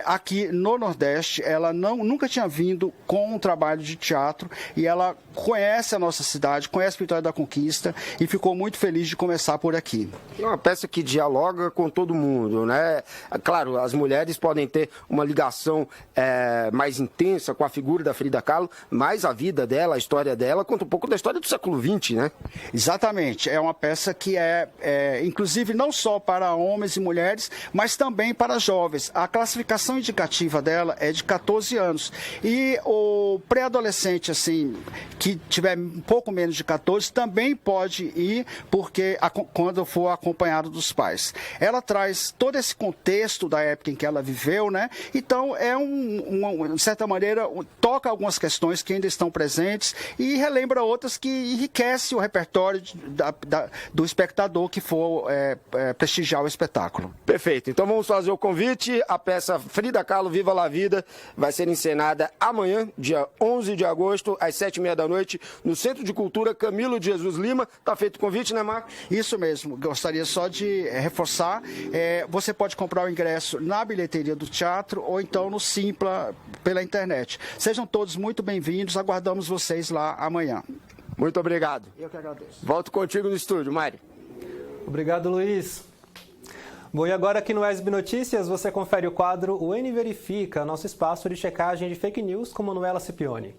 aqui no Nordeste. Ela nunca tinha vindo com um trabalho de teatro e ela conhece a nossa cidade, conhece a Vitória da Conquista e ficou muito feliz de começar por aqui. É uma peça que dialoga com todo mundo, né? Claro, as mulheres podem ter uma ligação mais intensa com a figura da Frida Kahlo, mas a vida dela, a história dela, conta um pouco da história do século XX, né? Exatamente. É uma peça que inclusive, não só para homens e mulheres, mas também para jovens. A classificação indicativa dela é de 14 anos. E o pré-adolescente, assim, que tiver um pouco menos de 14, também pode ir, porque quando for acompanhado dos pais. Ela traz todo esse contexto da época em que ela viveu, né? Então, de certa maneira, toca algumas questões que ainda estão presentes e relembra outras que enriquece o repertório do espectador que for prestigiar o espetáculo. Perfeito. Então vamos fazer o convite. A peça Frida Kahlo, Viva la Vida, vai ser encenada amanhã, dia 11 de agosto, às 7h30 da noite, no Centro de Cultura Camilo de Jesus Lima. Tá feito o convite, né, Marcos? Isso mesmo. Gostaria só de reforçar. Você pode comprar o ingresso na bilheteria do teatro ou então no Simpla pela internet. Sejam todos muito bem-vindos. Aguardamos vocês lá amanhã. Muito obrigado. Eu que agradeço. Volto contigo no estúdio, Mário. Obrigado, Luiz. Bom, e agora aqui no SB Notícias você confere o quadro O N Verifica, nosso espaço de checagem de fake news com Manuela Cipione.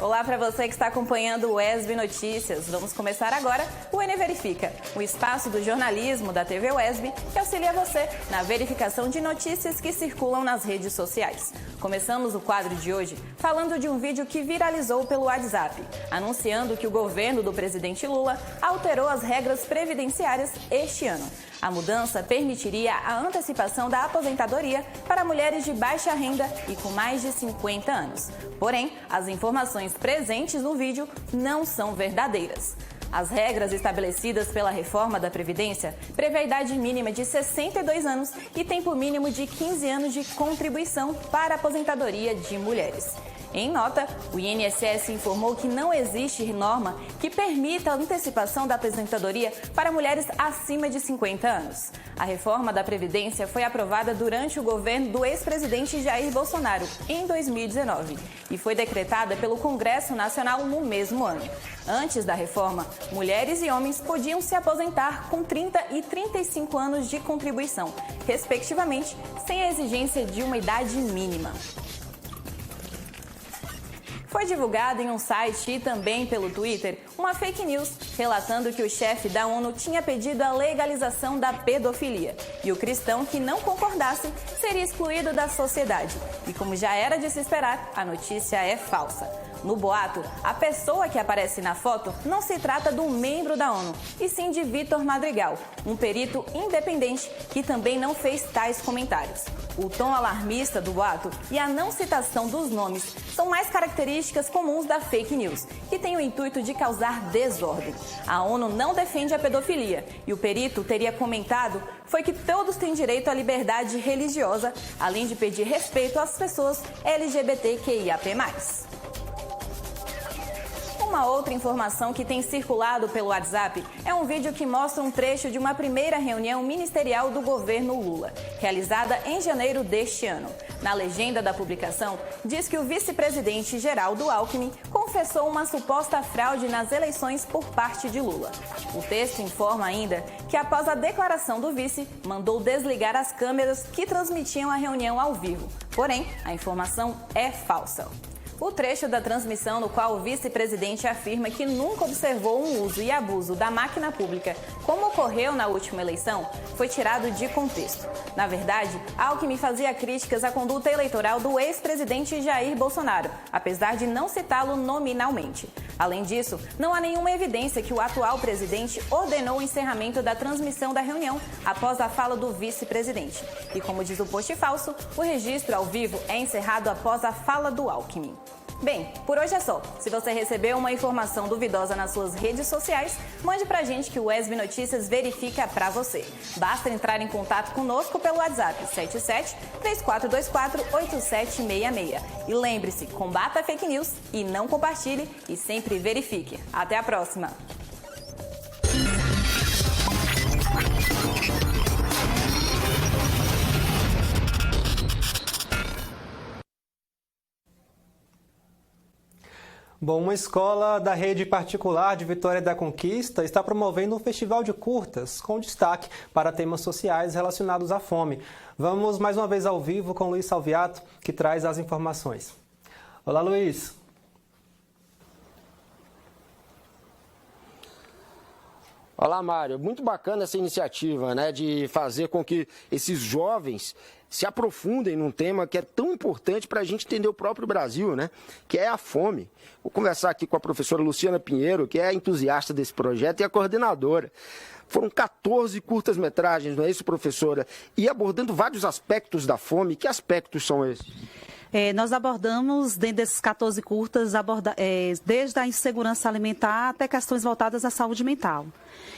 Olá para você que está acompanhando o ESB Notícias. Vamos começar agora o Ene Verifica, o espaço do jornalismo da TV UESB que auxilia você na verificação de notícias que circulam nas redes sociais. Começamos o quadro de hoje falando de um vídeo que viralizou pelo WhatsApp, anunciando que o governo do presidente Lula alterou as regras previdenciárias este ano. A mudança permitiria a antecipação da aposentadoria para mulheres de baixa renda e com mais de 50 anos. Porém, as informações presentes no vídeo não são verdadeiras. As regras estabelecidas pela reforma da Previdência prevê a idade mínima de 62 anos e tempo mínimo de 15 anos de contribuição para a aposentadoria de mulheres. Em nota, o INSS informou que não existe norma que permita a antecipação da aposentadoria para mulheres acima de 50 anos. A reforma da Previdência foi aprovada durante o governo do ex-presidente Jair Bolsonaro, em 2019, e foi decretada pelo Congresso Nacional no mesmo ano. Antes da reforma, mulheres e homens podiam se aposentar com 30 e 35 anos de contribuição, respectivamente, sem a exigência de uma idade mínima. Foi divulgado em um site e também pelo Twitter uma fake news relatando que o chefe da ONU tinha pedido a legalização da pedofilia e o cristão que não concordasse seria excluído da sociedade. E como já era de se esperar, a notícia é falsa. No boato, a pessoa que aparece na foto não se trata de um membro da ONU, e sim de Vitor Madrigal, um perito independente que também não fez tais comentários. O tom alarmista do boato e a não citação dos nomes são mais características comuns da fake news, que tem o intuito de causar desordem. A ONU não defende a pedofilia e o perito teria comentado foi que todos têm direito à liberdade religiosa, além de pedir respeito às pessoas LGBTQIAP+. Uma outra informação que tem circulado pelo WhatsApp é um vídeo que mostra um trecho de uma primeira reunião ministerial do governo Lula, realizada em janeiro deste ano. Na legenda da publicação, diz que o vice-presidente Geraldo Alckmin confessou uma suposta fraude nas eleições por parte de Lula. O texto informa ainda que, após a declaração do vice, mandou desligar as câmeras que transmitiam a reunião ao vivo. Porém, a informação é falsa. O trecho da transmissão no qual o vice-presidente afirma que nunca observou um uso e abuso da máquina pública, como ocorreu na última eleição, foi tirado de contexto. Na verdade, Alckmin fazia críticas à conduta eleitoral do ex-presidente Jair Bolsonaro, apesar de não citá-lo nominalmente. Além disso, não há nenhuma evidência que o atual presidente ordenou o encerramento da transmissão da reunião após a fala do vice-presidente. E como diz o post falso, o registro ao vivo é encerrado após a fala do Alckmin. Bem, por hoje é só. Se você recebeu uma informação duvidosa nas suas redes sociais, mande pra gente que o ESB Notícias verifica pra você. Basta entrar em contato conosco pelo WhatsApp 77-3424-8766. E lembre-se, combata a fake news e não compartilhe e sempre verifique. Até a próxima! Bom, uma escola da rede particular de Vitória da Conquista está promovendo um festival de curtas com destaque para temas sociais relacionados à fome. Vamos mais uma vez ao vivo com Luiz Salviato, que traz as informações. Olá, Luiz. Olá, Mário. Muito bacana essa iniciativa, né, de fazer com que esses jovens se aprofundem num tema que é tão importante para a gente entender o próprio Brasil, né, que é a fome. Vou conversar aqui com a professora Luciana Pinheiro, que é entusiasta desse projeto e a coordenadora. Foram 14 curtas-metragens, não é isso, professora? E abordando vários aspectos da fome. Que aspectos são esses? Nós abordamos, dentro desses 14 curtas, desde a insegurança alimentar até questões voltadas à saúde mental.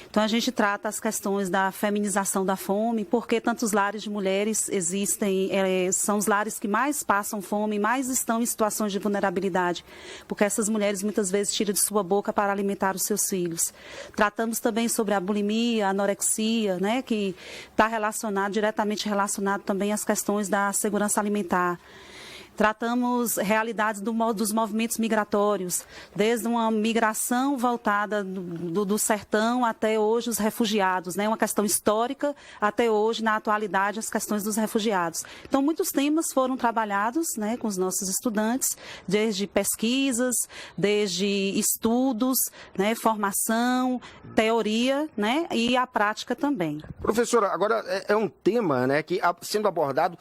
Então, a gente trata as questões da feminização da fome, porque tantos lares de mulheres existem, são os lares que mais passam fome, mais estão em situações de vulnerabilidade, porque essas mulheres muitas vezes tiram de sua boca para alimentar os seus filhos. Tratamos também sobre a bulimia, a anorexia, né, que está diretamente relacionado também às questões da segurança alimentar. Tratamos realidades dos movimentos migratórios, desde uma migração voltada do sertão até hoje os refugiados, né? Uma questão histórica até hoje, na atualidade, as questões dos refugiados. Então, muitos temas foram trabalhados, né, com os nossos estudantes, desde pesquisas, desde estudos, né, formação, teoria, né, e a prática também. Professora, agora é um tema, né, que sendo abordado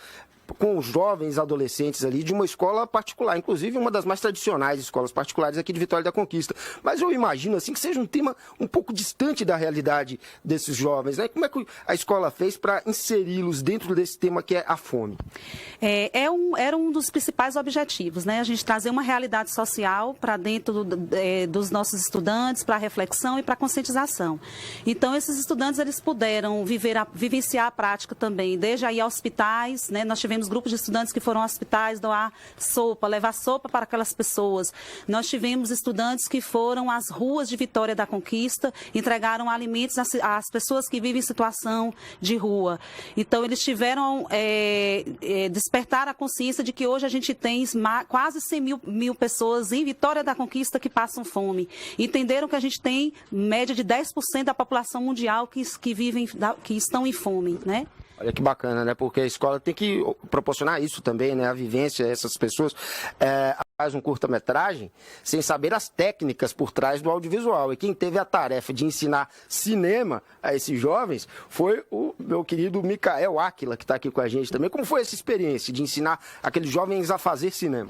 com os jovens adolescentes ali de uma escola particular, inclusive uma das mais tradicionais escolas particulares aqui de Vitória da Conquista. Mas eu imagino assim que seja um tema um pouco distante da realidade desses jovens, né? Como é que a escola fez para inseri-los dentro desse tema que é a fome? Era um dos principais objetivos, né? A gente trazer uma realidade social para dentro dos nossos estudantes, para a reflexão e para a conscientização. Então, esses estudantes eles puderam vivenciar a prática também, desde aí hospitais, né? Nós tivemos grupos de estudantes que foram a hospitais doar sopa, levar sopa para aquelas pessoas. Nós tivemos estudantes que foram às ruas de Vitória da Conquista, entregaram alimentos às pessoas que vivem em situação de rua. Então, eles tiveram despertar a consciência de que hoje a gente tem quase 100 mil pessoas em Vitória da Conquista que passam fome. Entenderam que a gente tem média de 10% da população mundial que estão em fome, né? Olha que bacana, né? Porque a escola tem que proporcionar isso também, né? A vivência, essas pessoas faz um curta-metragem sem saber as técnicas por trás do audiovisual. E quem teve a tarefa de ensinar cinema a esses jovens foi o meu querido Micael Áquila, que está aqui com a gente também. Como foi essa experiência de ensinar aqueles jovens a fazer cinema?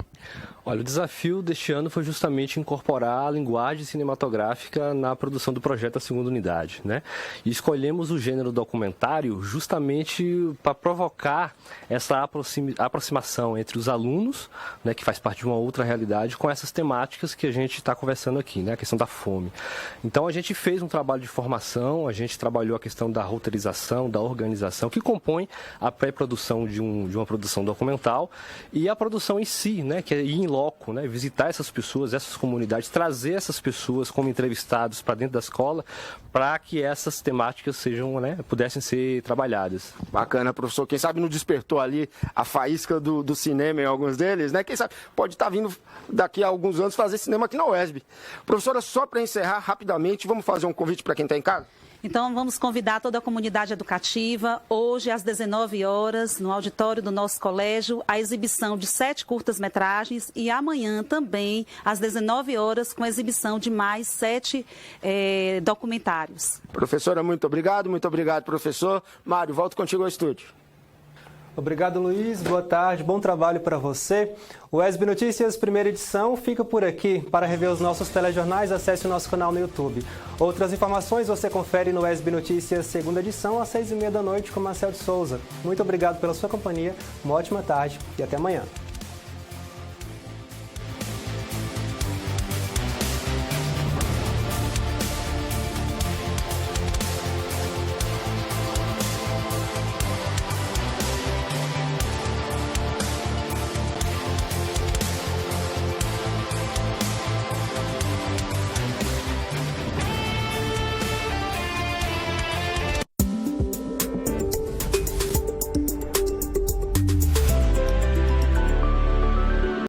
Olha, o desafio deste ano foi justamente incorporar a linguagem cinematográfica na produção do projeto da segunda unidade, né? E escolhemos o gênero documentário justamente para provocar essa aproximação entre os alunos, né, que faz parte de uma outra realidade, com essas temáticas que a gente está conversando aqui, né, a questão da fome. Então a gente fez um trabalho de formação, a gente trabalhou a questão da roteirização, da organização, que compõe a pré-produção de uma produção documental, e a produção em si, né, que é ir em loco, né, visitar essas pessoas, essas comunidades, trazer essas pessoas como entrevistados para dentro da escola, para que essas temáticas sejam, né, pudessem ser trabalhadas. Bacana, professor. Quem sabe não despertou ali a faísca do cinema em alguns deles, né? Quem sabe pode estar vindo daqui a alguns anos fazer cinema aqui na UESB. Professora, só para encerrar rapidamente, vamos fazer um convite para quem está em casa? Então, vamos convidar toda a comunidade educativa, hoje às 19 horas, no auditório do nosso colégio, a exibição de 7 curtas-metragens e amanhã também, às 19 horas, com a exibição de mais 7 documentários. Professora, muito obrigado, professor. Mário, volto contigo ao estúdio. Obrigado, Luiz. Boa tarde, bom trabalho para você. O UESB Notícias, primeira edição, fica por aqui. Para rever os nossos telejornais, acesse o nosso canal no YouTube. Outras informações você confere no UESB Notícias, segunda edição, às 6h30 da noite, com Marcelo de Souza. Muito obrigado pela sua companhia, uma ótima tarde e até amanhã.